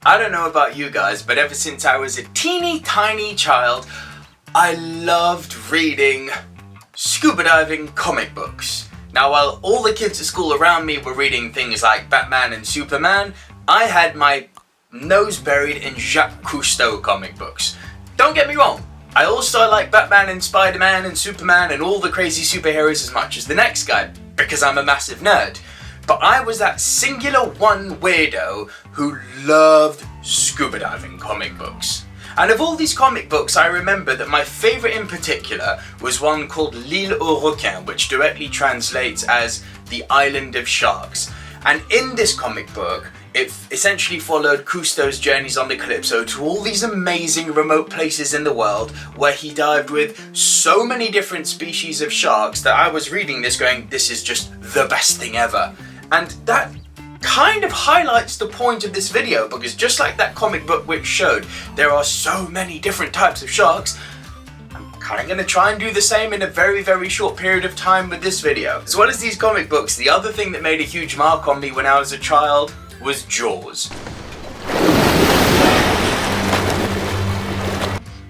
I don't know about you guys, but ever since I was a teeny tiny child, I loved reading scuba diving comic books. Now, while all the kids at school around me were reading things like Batman and Superman, I had my nose buried in Jacques Cousteau comic books. Don't get me wrong, I also like Batman and Spider-Man and Superman and all the crazy superheroes as much as the next guy, because I'm a massive nerd. But I was that singular one weirdo who loved scuba diving comic books. And of all these comic books, I remember that my favourite in particular was one called L'Île aux Requins, which directly translates as the Island of Sharks. And in this comic book, it essentially followed Cousteau's journeys on the Calypso to all these amazing remote places in the world where he dived with so many different species of sharks that I was reading this going, this is just the best thing ever. And that kind of highlights the point of this video, because just like that comic book which showed there are so many different types of sharks, I'm kind of going to try and do the same in a very, very short period of time with this video. As well as these comic books, the other thing that made a huge mark on me when I was a child was Jaws.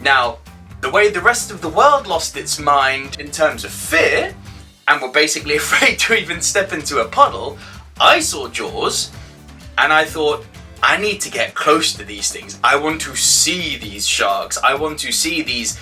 Now, the way the rest of the world lost its mind in terms of fear, and were basically afraid to even step into a puddle, I saw Jaws, and I thought, I need to get close to these things. I want to see these sharks. I want to see these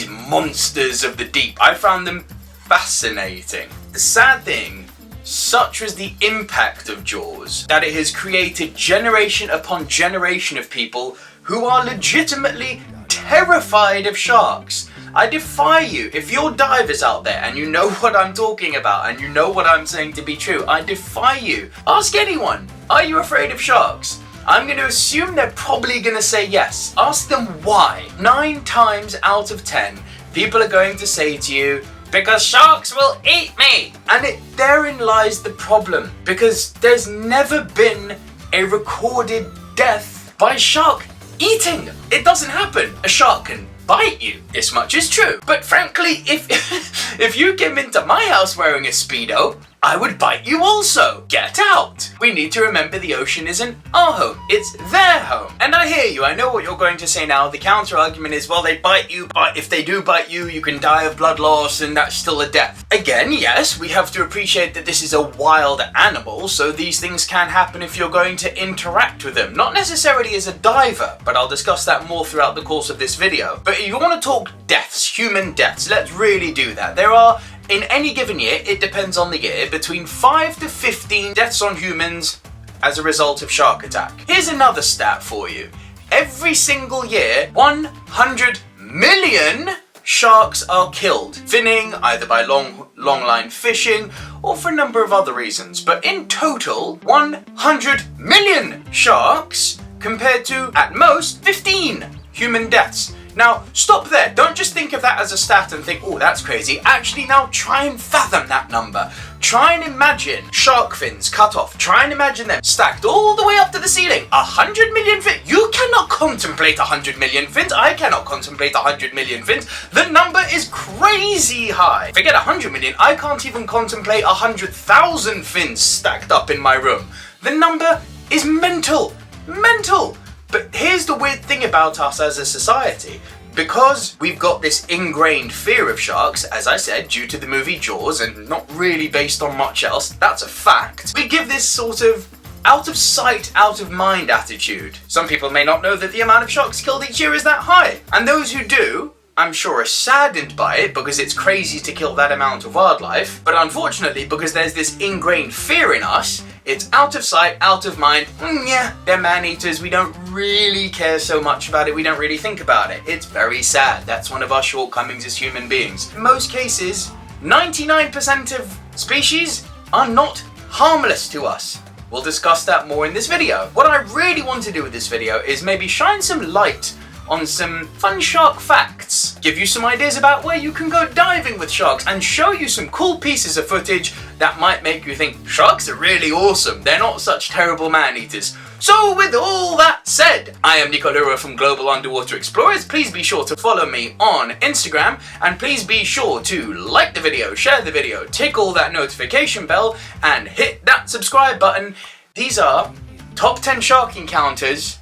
monsters of the deep. I found them fascinating. The sad thing, such was the impact of Jaws, that it has created generation upon generation of people who are legitimately terrified of sharks. I defy you, if you're divers out there and you know what I'm talking about and you know what I'm saying to be true, I defy you. Ask anyone, are you afraid of sharks? I'm going to assume they're probably going to say yes. Ask them why. 9 times out of 10, people are going to say to you, because sharks will eat me! And therein lies the problem, because there's never been a recorded death by shark eating. It doesn't happen. A shark can bite you, this much is true. But frankly, if you came into my house wearing a Speedo, I would bite you also. Get out. We need to remember the ocean isn't our home, it's their home. And I hear you, I know what you're going to say now. The counter argument is, well, they bite you, but if they do bite you, you can die of blood loss and that's still a death. Again, yes, we have to appreciate that this is a wild animal, so these things can happen if you're going to interact with them. Not necessarily as a diver, but I'll discuss that more throughout the course of this video. But if you want to talk deaths, human deaths, let's really do that. There are, in any given year, it depends on the year, between 5 to 15 deaths on humans as a result of shark attack. Here's another stat for you. Every single year, 100 million sharks are killed, finning either by long line fishing or for a number of other reasons. But in total, 100 million sharks compared to, at most, 15 human deaths. Now, stop there. Don't just think of that as a stat and think, oh, that's crazy. Actually, now try and fathom that number. Try and imagine shark fins cut off. Try and imagine them stacked all the way up to the ceiling. 100 million fins. You cannot contemplate 100 million fins. I cannot contemplate 100 million fins. The number is crazy high. Forget 100 million. I can't even contemplate 100,000 fins stacked up in my room. The number is mental. Mental. But here's the weird thing about us as a society. Because we've got this ingrained fear of sharks, as I said, due to the movie Jaws, and not really based on much else, that's a fact, we give this sort of out of sight, out of mind attitude. Some people may not know that the amount of sharks killed each year is that high. And those who do, I'm sure, are saddened by it because it's crazy to kill that amount of wildlife. But unfortunately, because there's this ingrained fear in us, it's out of sight, out of mind. Yeah, they're man-eaters. We don't really care so much about it. We don't really think about it. It's very sad. That's one of our shortcomings as human beings. In most cases, 99% of species are not harmless to us. We'll discuss that more in this video. What I really want to do with this video is maybe shine some light on some fun shark facts, give you some ideas about where you can go diving with sharks, and show you some cool pieces of footage that might make you think sharks are really awesome, they're not such terrible man-eaters. So with all that said, I am Nico Lurot from Global Underwater Explorers. Please be sure to follow me on Instagram, and please be sure to like the video, share the video, tickle that notification bell, and hit that subscribe button. These are top 10 shark encounters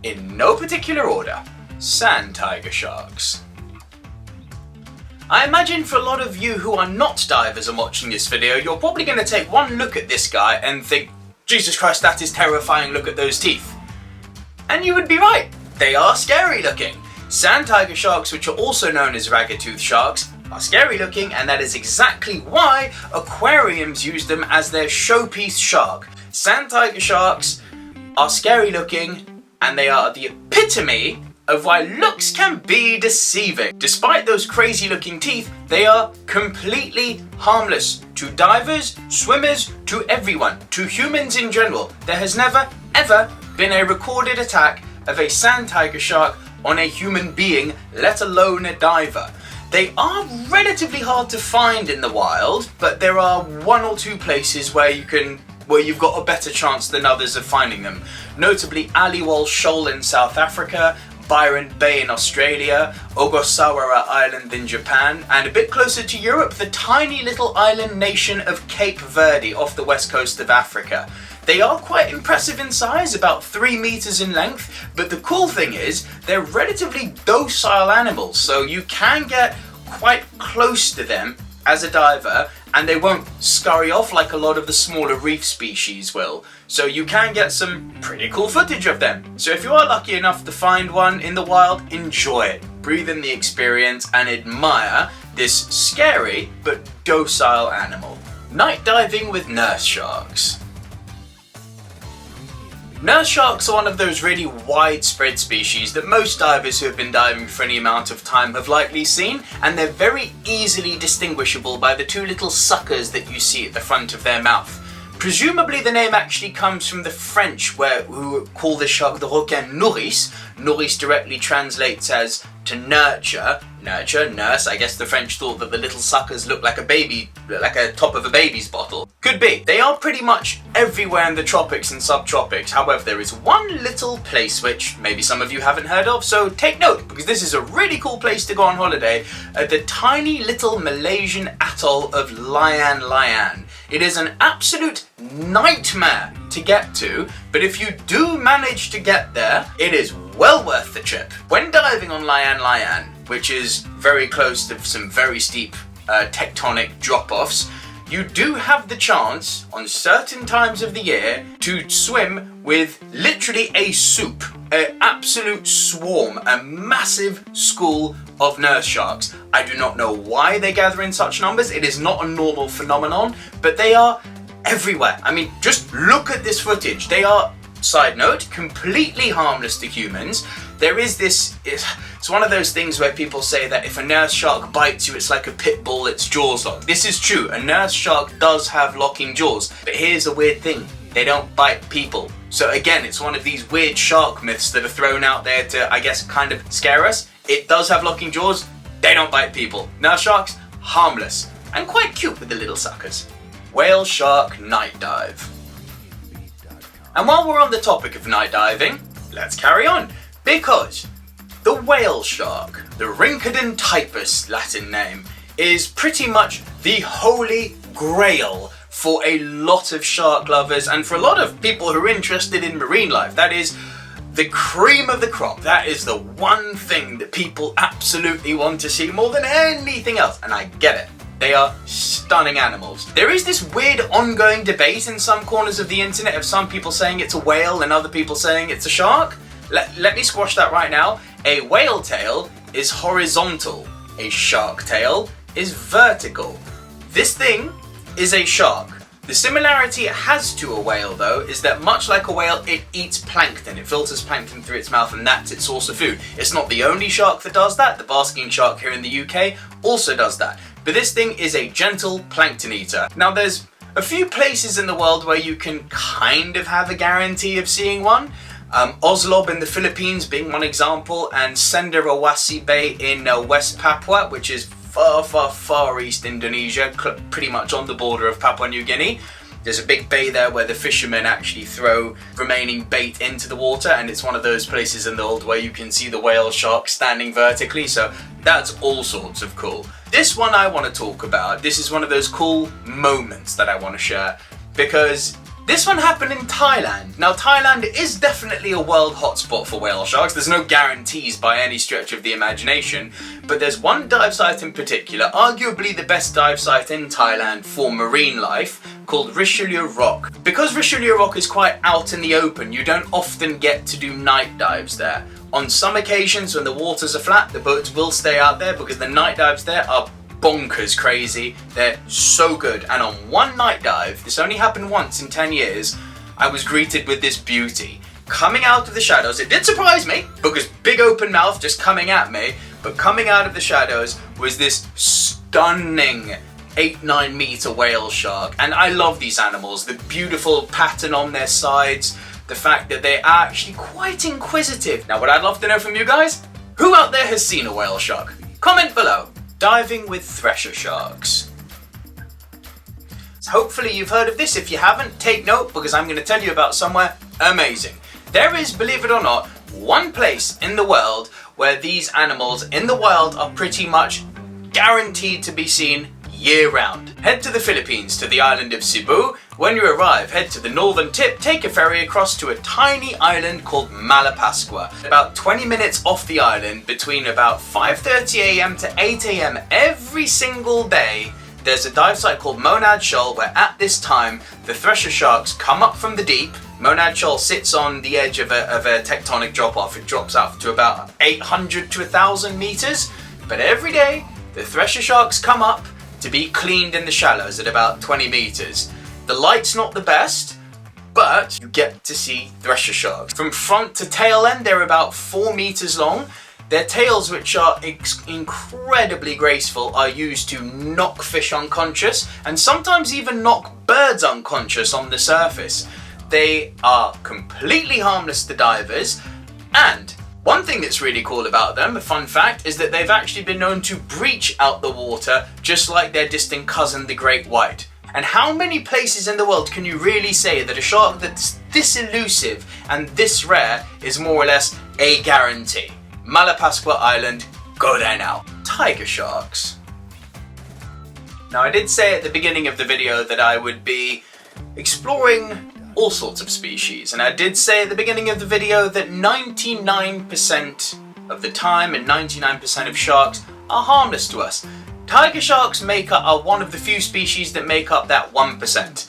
in no particular order, sand tiger sharks. I imagine for a lot of you who are not divers and watching this video, you're probably going to take one look at this guy and think, Jesus Christ, that is terrifying, look at those teeth. And you would be right, they are scary looking. Sand tiger sharks, which are also known as ragged-toothed sharks, are scary looking, and that is exactly why aquariums use them as their showpiece shark. Sand tiger sharks are scary looking, and they are the epitome of why looks can be deceiving. Despite those crazy looking teeth, they are completely harmless to divers, swimmers, to everyone, to humans in general. There has never, ever been a recorded attack of a sand tiger shark on a human being, let alone a diver. They are relatively hard to find in the wild, but there are one or two places where you've got a better chance than others of finding them. Notably Aliwal Shoal in South Africa, Byron Bay in Australia, Ogasawara Island in Japan, and a bit closer to Europe, the tiny little island nation of Cape Verde off the west coast of Africa. They are quite impressive in size, about 3 meters in length, but the cool thing is they're relatively docile animals, so you can get quite close to them as a diver and they won't scurry off like a lot of the smaller reef species will. So you can get some pretty cool footage of them. So if you are lucky enough to find one in the wild, enjoy it. Breathe in the experience and admire this scary but docile animal. Night diving with nurse sharks. Nurse sharks are one of those really widespread species that most divers who have been diving for any amount of time have likely seen, and they're very easily distinguishable by the two little suckers that you see at the front of their mouth. Presumably the name actually comes from the French who call the shark the requin nourrice. Nourrice directly translates as to nurture, nurse. I guess the French thought that the little suckers looked like a top of a baby's bottle. Could be. They are pretty much everywhere in the tropics and subtropics. However, there is one little place which maybe some of you haven't heard of, so take note, because this is a really cool place to go on holiday, the tiny little Malaysian atoll of Layang. It is an absolute nightmare to get to, but if you do manage to get there, it is well worth the trip. When diving on Layang, which is very close to some very steep tectonic drop-offs, you do have the chance on certain times of the year to swim with literally a soup, an absolute swarm, a massive school of nurse sharks. I do not know why they gather in such numbers. It is not a normal phenomenon, but they are everywhere. I mean, just look at this footage. They are, side note, completely harmless to humans. There is this, it's one of those things where people say that if a nurse shark bites you, it's like a pit bull, its jaws lock. This is true, a nurse shark does have locking jaws, but here's a weird thing, they don't bite people. So again, it's one of these weird shark myths that are thrown out there to, I guess, kind of scare us. It does have locking jaws, they don't bite people. Nurse sharks, harmless, and quite cute with the little suckers. Whale shark night dive. And while we're on the topic of night diving, let's carry on. Because the whale shark, the Rhynchodon typus Latin name, is pretty much the holy grail for a lot of shark lovers and for a lot of people who are interested in marine life. That is the cream of the crop. That is the one thing that people absolutely want to see more than anything else, and I get it. They are stunning animals. There is this weird ongoing debate in some corners of the internet of some people saying it's a whale and other people saying it's a shark. Let me squash that right now. A whale tail is horizontal. A shark tail is vertical. This thing is a shark. The similarity it has to a whale, though, is that much like a whale, it eats plankton. It filters plankton through its mouth and that's its source of food. It's not the only shark that does that. The basking shark here in the UK also does that. But this thing is a gentle plankton eater. Now, there's a few places in the world where you can kind of have a guarantee of seeing one. Oslob in the Philippines being one example, and Cenderawasih Bay in West Papua, which is far east Indonesia, pretty much on the border of Papua New Guinea. There's a big bay there where the fishermen actually throw remaining bait into the water, and it's one of those places in the world where you can see the whale shark standing vertically, so that's all sorts of cool. This one I want to talk about, this is one of those cool moments that I want to share, because This one happened in Thailand. Now, Thailand is definitely a world hotspot for whale sharks. There's no guarantees by any stretch of the imagination, but there's one dive site in particular, arguably the best dive site in Thailand for marine life, called Richelieu Rock. Because Richelieu Rock is quite out in the open, you don't often get to do night dives there. On some occasions when the waters are flat, the boats will stay out there because the night dives there are bonkers crazy. They're so good. And on one night dive, this only happened once in 10 years, I was greeted with this beauty. Coming out of the shadows, it did surprise me because big open mouth just coming at me, but coming out of the shadows was this stunning 8-9 meter whale shark. And I love these animals, the beautiful pattern on their sides, the fact that they are actually quite inquisitive. Now what I'd love to know from you guys, who out there has seen a whale shark? Comment below. Diving with Thresher sharks. So hopefully you've heard of this. If you haven't, take note because I'm going to tell you about somewhere amazing. There is, believe it or not, one place in the world where these animals in the wild are pretty much guaranteed to be seen year round. Head to the Philippines, to the island of Cebu. When you arrive, head to the northern tip, take a ferry across to a tiny island called Malapascua. About 20 minutes off the island, between about 5:30 AM to 8 AM every single day, there's a dive site called Monad Shoal where at this time the Thresher sharks come up from the deep. Monad Shoal sits on the edge of a tectonic drop-off. It drops out to about 800 to 1,000 meters. But every day, the Thresher sharks come up to be cleaned in the shallows at about 20 meters. The light's not the best, but you get to see Thresher sharks. From front to tail end, they're about 4 meters long. Their tails, which are incredibly graceful, are used to knock fish unconscious and sometimes even knock birds unconscious on the surface. They are completely harmless to divers, and one thing that's really cool about them, a fun fact, is that they've actually been known to breach out the water just like their distant cousin, the great white. And how many places in the world can you really say that a shark that's this elusive and this rare is more or less a guarantee? Malapascua Island, go there now. Tiger sharks. Now I did say at the beginning of the video that I would be exploring all sorts of species, and I did say at the beginning of the video that 99% of the time and 99% of sharks are harmless to us. Tiger sharks are one of the few species that make up that 1%.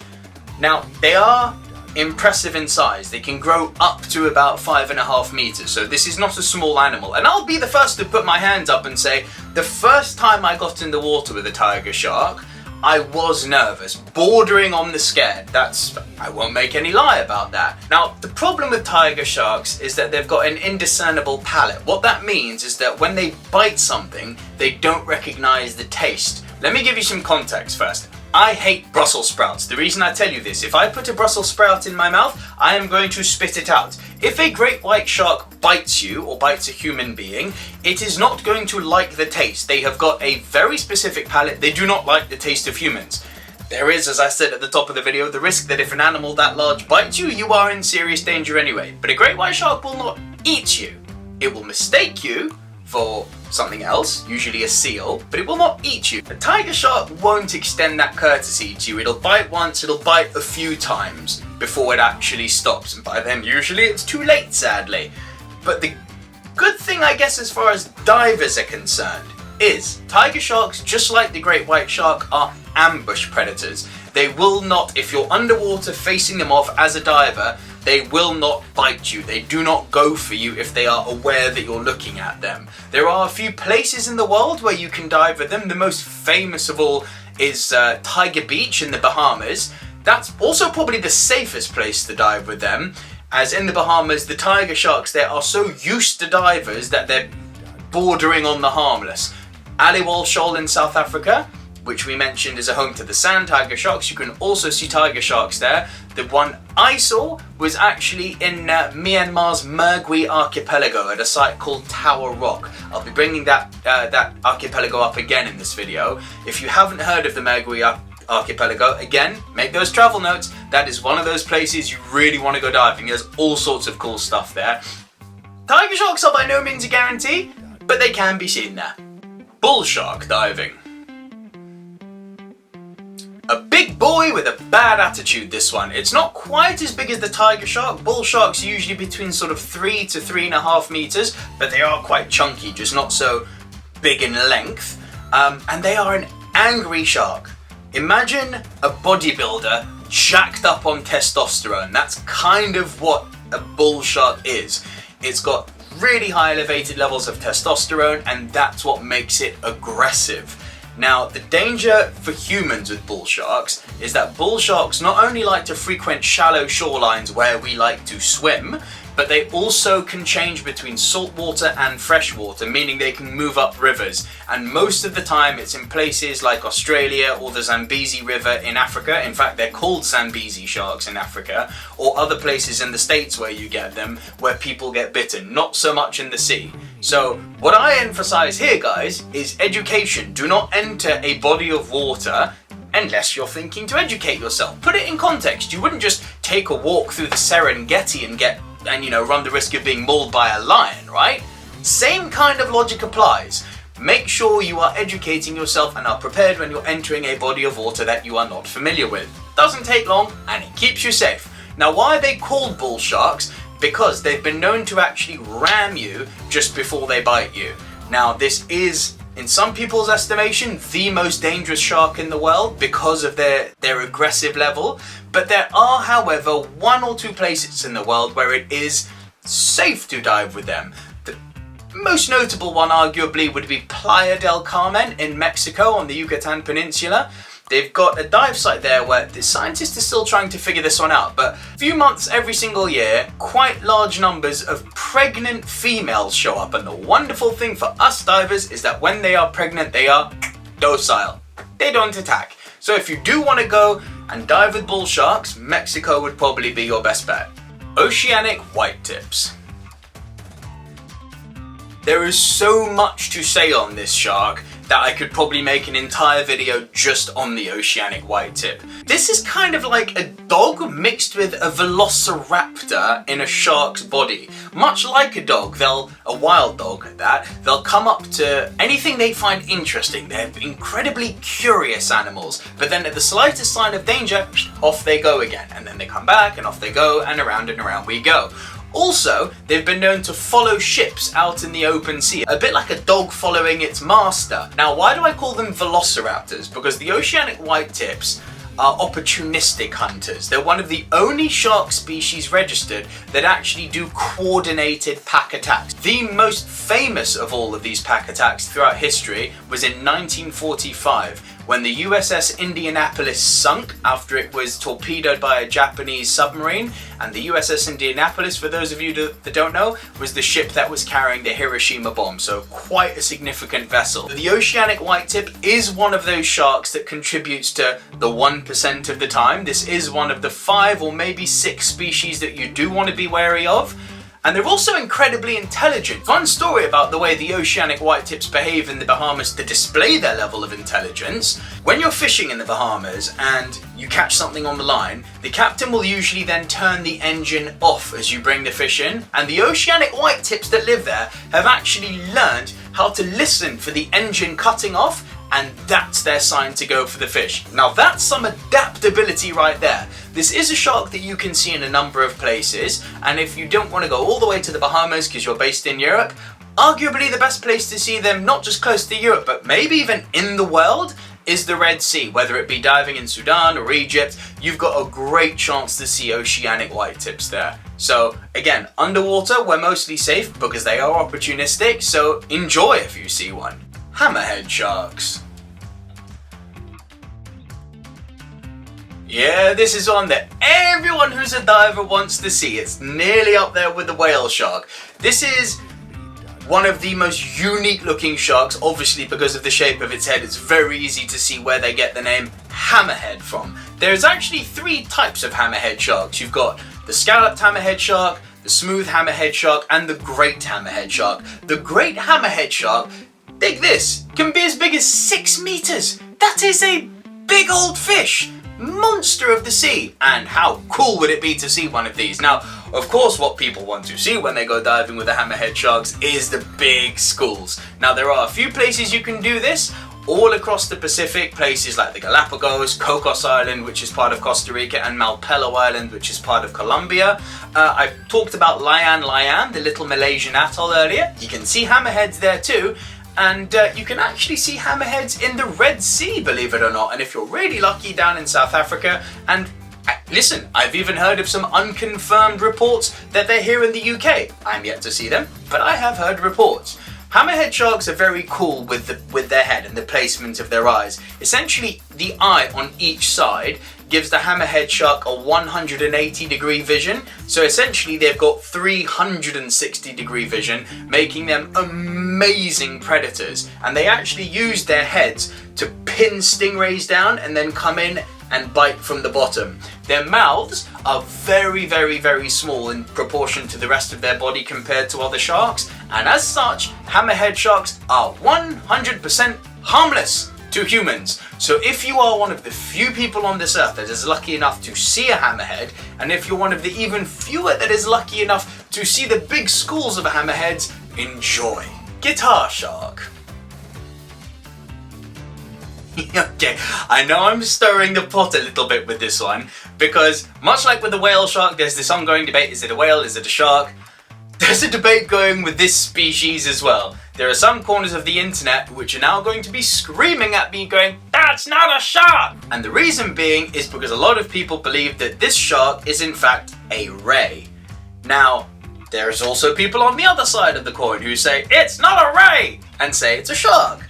Now, they are impressive in size. They can grow up to about 5.5 meters, so this is not a small animal. And I'll be the first to put my hands up and say, the first time I got in the water with a tiger shark, I was nervous, bordering on the scared. I won't make any lie about that. Now, the problem with tiger sharks is that they've got an indiscernible palate. What that means is that when they bite something, they don't recognize the taste. Let me give you some context first. I hate Brussels sprouts. The reason I tell you this, if I put a Brussels sprout in my mouth, I am going to spit it out. If a great white shark bites you, or bites a human being, it is not going to like the taste. They have got a very specific palate. They do not like the taste of humans. There is, as I said at the top of the video, the risk that if an animal that large bites you, you are in serious danger anyway. But a great white shark will not eat you. It will mistake you for something else, usually a seal, but it will not eat you. A tiger shark won't extend that courtesy to you. It'll bite once, it'll bite a few times before it actually stops, and by then usually it's too late, sadly. But the good thing, I guess, as far as divers are concerned, is tiger sharks, just like the great white shark, are ambush predators. They will not, if you're underwater facing them off as a diver, they will not bite you. They do not go for you if they are aware that you're looking at them. There are a few places in the world where you can dive with them. The most famous of all is Tiger Beach in the Bahamas. That's also probably the safest place to dive with them, as in the Bahamas, the tiger sharks there are so used to divers that they're bordering on the harmless. Aliwal Shoal in South Africa, which we mentioned is a home to the sand tiger sharks. You can also see tiger sharks there. The one I saw was actually in Myanmar's Mergui archipelago at a site called Tower Rock. I'll be bringing that archipelago up again in this video. If you haven't heard of the Mergui archipelago, again, make those travel notes. That is one of those places you really want to go diving. There's all sorts of cool stuff there. Tiger sharks are by no means a guarantee, but they can be seen there. Bull shark diving. A big bull boy with a bad attitude, this one. It's not quite as big as the tiger shark. Bull sharks are usually between sort of 3 to 3.5 meters, but they are quite chunky, just not so big in length. And they are an angry shark. Imagine a bodybuilder jacked up on testosterone. That's kind of what a bull shark is. It's got really high elevated levels of testosterone, and that's what makes it aggressive. Now, the danger for humans with bull sharks is that bull sharks not only like to frequent shallow shorelines where we like to swim, but they also can change between saltwater and freshwater, meaning they can move up rivers. And most of the time it's in places like Australia or the Zambezi River in Africa. In fact, they're called Zambezi sharks in Africa, or other places in the States where you get them, where people get bitten, not so much in the sea. So what I emphasize here, guys, is education. Do not enter a body of water unless you're thinking to educate yourself. Put it in context. You wouldn't just take a walk through the Serengeti and run the risk of being mauled by a lion, right? Same kind of logic applies. Make sure you are educating yourself and are prepared when you're entering a body of water that you are not familiar with. Doesn't take long and it keeps you safe. Now, why are they called bull sharks? Because they've been known to actually ram you just before they bite you. Now, this is, in some people's estimation, the most dangerous shark in the world because of their aggressive level. But there are, however, 1 or 2 places in the world where it is safe to dive with them. The most notable one, arguably, would be Playa del Carmen in Mexico on the Yucatan Peninsula. They've got a dive site there where the scientists are still trying to figure this one out, but a few months every single year, quite large numbers of pregnant females show up, and the wonderful thing for us divers is that when they are pregnant, they are docile. They don't attack. So if you do want to go and dive with bull sharks, Mexico would probably be your best bet. Oceanic white tips. There is so much to say on this shark that I could probably make an entire video just on the oceanic white tip. This is kind of like a dog mixed with a velociraptor in a shark's body. Much like a dog, a wild dog at that, they'll come up to anything they find interesting. They're incredibly curious animals, but then at the slightest sign of danger, off they go again. And then they come back and off they go, and around we go. Also, they've been known to follow ships out in the open sea, a bit like a dog following its master. Now, why do I call them velociraptors? Because the oceanic white tips are opportunistic hunters. They're one of the only shark species registered that actually do coordinated pack attacks. The most famous of all of these pack attacks throughout history was in 1945, when the USS Indianapolis sunk after it was torpedoed by a Japanese submarine. And the USS Indianapolis, for those of you that don't know, was the ship that was carrying the Hiroshima bomb, so quite a significant vessel. The oceanic white tip is one of those sharks that contributes to the 1% of the time. This is one of the 5 or maybe 6 species that you do want to be wary of. And they're also incredibly intelligent. Fun story about the way the oceanic white tips behave in the Bahamas to display their level of intelligence. When you're fishing in the Bahamas and you catch something on the line, the captain will usually then turn the engine off as you bring the fish in. And the oceanic white tips that live there have actually learned how to listen for the engine cutting off, and that's their sign to go for the fish. Now that's some adaptability right there. This is a shark that you can see in a number of places, and if you don't want to go all the way to the Bahamas because you're based in Europe, arguably the best place to see them, not just close to Europe, but maybe even in the world, is the Red Sea. Whether it be diving in Sudan or Egypt, you've got a great chance to see oceanic white tips there. So again, underwater we're mostly safe because they are opportunistic, so enjoy if you see one. Hammerhead sharks. Yeah, this is one that everyone who's a diver wants to see. It's nearly up there with the whale shark. This is one of the most unique looking sharks, obviously because of the shape of its head. It's very easy to see where they get the name hammerhead from. There's actually 3 types of hammerhead sharks. You've got the scalloped hammerhead shark, the smooth hammerhead shark, and the great hammerhead shark. The great hammerhead shark, dig this, can be as big as 6 meters. That is a big old fish. Monster of the sea. And how cool would it be to see one of these? Now, of course, what people want to see when they go diving with the hammerhead sharks is the big schools. Now, there are a few places you can do this. all across the Pacific, places like the Galapagos, Cocos Island, which is part of Costa Rica, and Malpelo Island, which is part of Colombia. I talked about Layang, the little Malaysian atoll earlier. You can see hammerheads there too, and you can actually see hammerheads in the Red Sea, believe it or not, and if you're really lucky, down in South Africa. And listen, I've even heard of some unconfirmed reports that they're here in the UK. I'm yet to see them, but I have heard reports. Hammerhead sharks are very cool with their head and the placement of their eyes. Essentially, the eye on each side gives the hammerhead shark a 180-degree vision. So essentially, they've got 360-degree vision, making them amazing predators. And they actually use their heads to pin stingrays down and then come in and bite from the bottom. Their mouths are very, very, very small in proportion to the rest of their body compared to other sharks, and as such, hammerhead sharks are 100% harmless to humans. So if you are one of the few people on this earth that is lucky enough to see a hammerhead, and if you're one of the even fewer that is lucky enough to see the big schools of hammerheads, enjoy. Guitar shark. Okay, I know I'm stirring the pot a little bit with this one, because much like with the whale shark, there's this ongoing debate, is it a whale, is it a shark? There's a debate going with this species as well. There are some corners of the internet which are now going to be screaming at me going, that's not a shark! And the reason being is because a lot of people believe that this shark is in fact a ray. Now, there's also people on the other side of the coin who say, it's not a ray! And say it's a shark.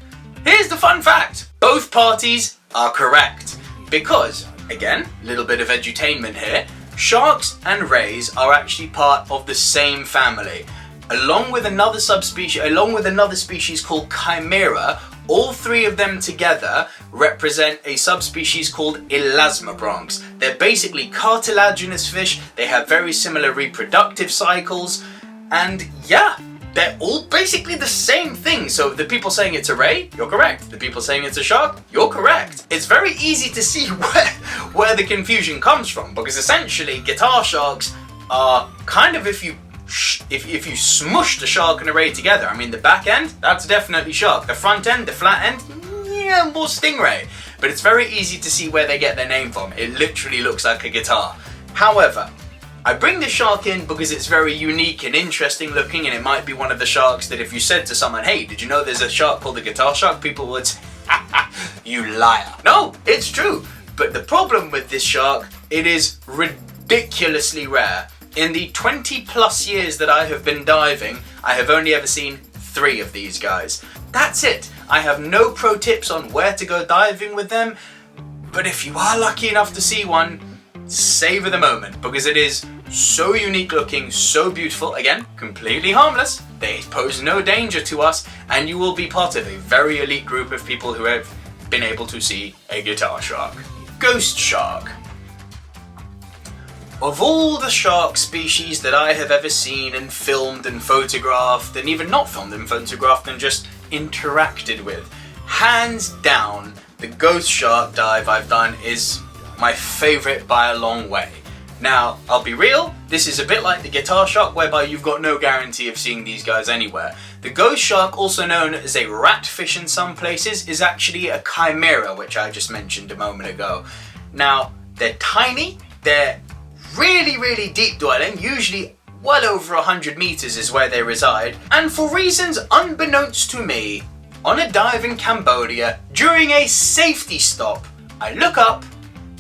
Here's the fun fact. Both parties are correct. Because, again, a little bit of edutainment here, sharks and rays are actually part of the same family. Along with another species called chimera, all three of them together represent a subspecies called elasmobranchs. They're basically cartilaginous fish, they have very similar reproductive cycles, and yeah, they're all basically the same thing. So the people saying it's a ray, you're correct. The people saying it's a shark, you're correct. It's very easy to see where the confusion comes from, because essentially guitar sharks are kind of, if you smush the shark and a ray together, I mean the back end, that's definitely shark. The front end, the flat end, yeah, more stingray. But it's very easy to see where they get their name from. It literally looks like a guitar. However, I bring the shark in because it's very unique and interesting looking, and it might be one of the sharks that if you said to someone, hey, did you know there's a shark called the guitar shark? People would say, you liar. No, it's true. But the problem with this shark, it is ridiculously rare. In the 20 plus years that I have been diving, I have only ever seen 3 of these guys. That's it. I have no pro tips on where to go diving with them, but if you are lucky enough to see one, savor the moment, because it is so unique looking, so beautiful, again, completely harmless, they pose no danger to us, and you will be part of a very elite group of people who have been able to see a guitar shark. Ghost shark. Of all the shark species that I have ever seen and filmed and photographed, and even not filmed and photographed and just interacted with, hands down, the ghost shark dive I've done is my favourite by a long way. Now, I'll be real, this is a bit like the guitar shark, whereby you've got no guarantee of seeing these guys anywhere. The ghost shark, also known as a ratfish in some places, is actually a chimera, which I just mentioned a moment ago. Now, they're tiny, they're really, really deep dwelling, usually well over 100 meters is where they reside, and for reasons unbeknownst to me, on a dive in Cambodia, during a safety stop, I look up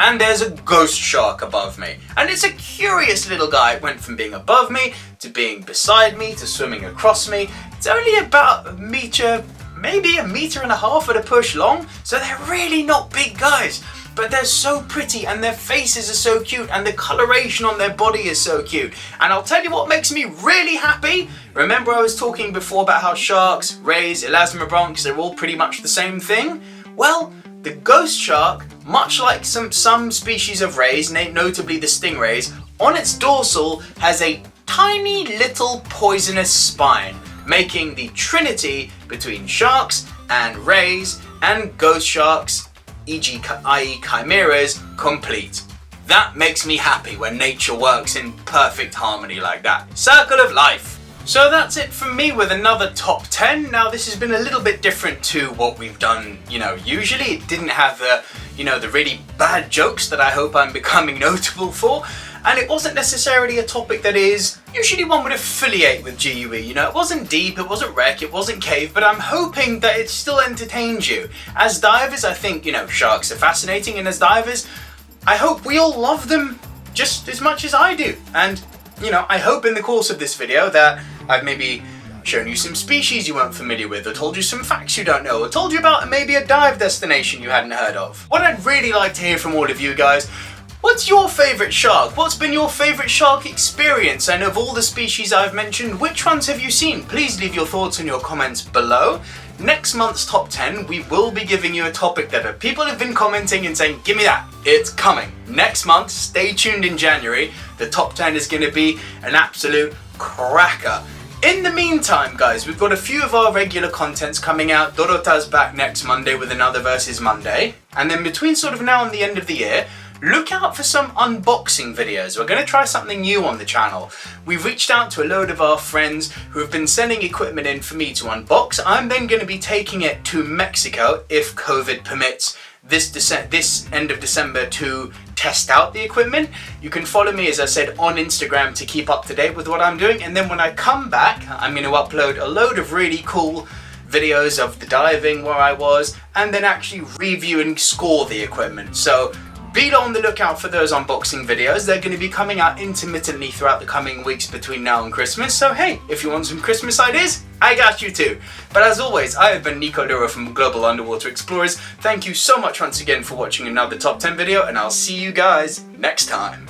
and there's a ghost shark above me. And it's a curious little guy. It went from being above me, to being beside me, to swimming across me. It's only about a meter, maybe 1.5 meters at a push long, so they're really not big guys. But they're so pretty, and their faces are so cute, and the coloration on their body is so cute. And I'll tell you what makes me really happy. Remember I was talking before about how sharks, rays, elasmobranchs, they're all pretty much the same thing? Well, the ghost shark, much like some species of rays, notably the stingrays, on its dorsal has a tiny little poisonous spine, making the trinity between sharks and rays and ghost sharks, i.e. chimeras, complete. That makes me happy when nature works in perfect harmony like that. Circle of life. So that's it from me with another top 10. Now this has been a little bit different to what we've done, usually. It didn't have the, the really bad jokes that I hope I'm becoming notable for. And it wasn't necessarily a topic that is usually one would affiliate with GUE. It wasn't deep, it wasn't wreck, it wasn't cave, but I'm hoping that it still entertains you. As divers, I think, sharks are fascinating, and as divers, I hope we all love them just as much as I do. And, I hope in the course of this video that I've maybe shown you some species you weren't familiar with, or told you some facts you don't know, or told you about maybe a dive destination you hadn't heard of. What I'd really like to hear from all of you guys, what's your favourite shark? What's been your favourite shark experience? And of all the species I've mentioned, which ones have you seen? Please leave your thoughts in your comments below. Next month's top 10, we will be giving you a topic that people have been commenting and saying, give me that, it's coming. Next month, stay tuned in January, the top 10 is going to be an absolute cracker. In the meantime, guys, we've got a few of our regular contents coming out. Dorota's back next Monday with another Versus Monday. And then between sort of now and the end of the year, look out for some unboxing videos. We're going to try something new on the channel. We've reached out to a load of our friends who have been sending equipment in for me to unbox. I'm then going to be taking it to Mexico, if COVID permits, this end of December to test out the equipment. You can follow me, as I said, on Instagram to keep up to date with what I'm doing. And then when I come back, I'm going to upload a load of really cool videos of the diving where I was, and then actually review and score the equipment. So be on the lookout for those unboxing videos. They're going to be coming out intermittently throughout the coming weeks between now and Christmas. So hey, if you want some Christmas ideas, I got you too. But as always, I have been Nico Lurot from Global Underwater Explorers. Thank you so much once again for watching another Top 10 video, and I'll see you guys next time.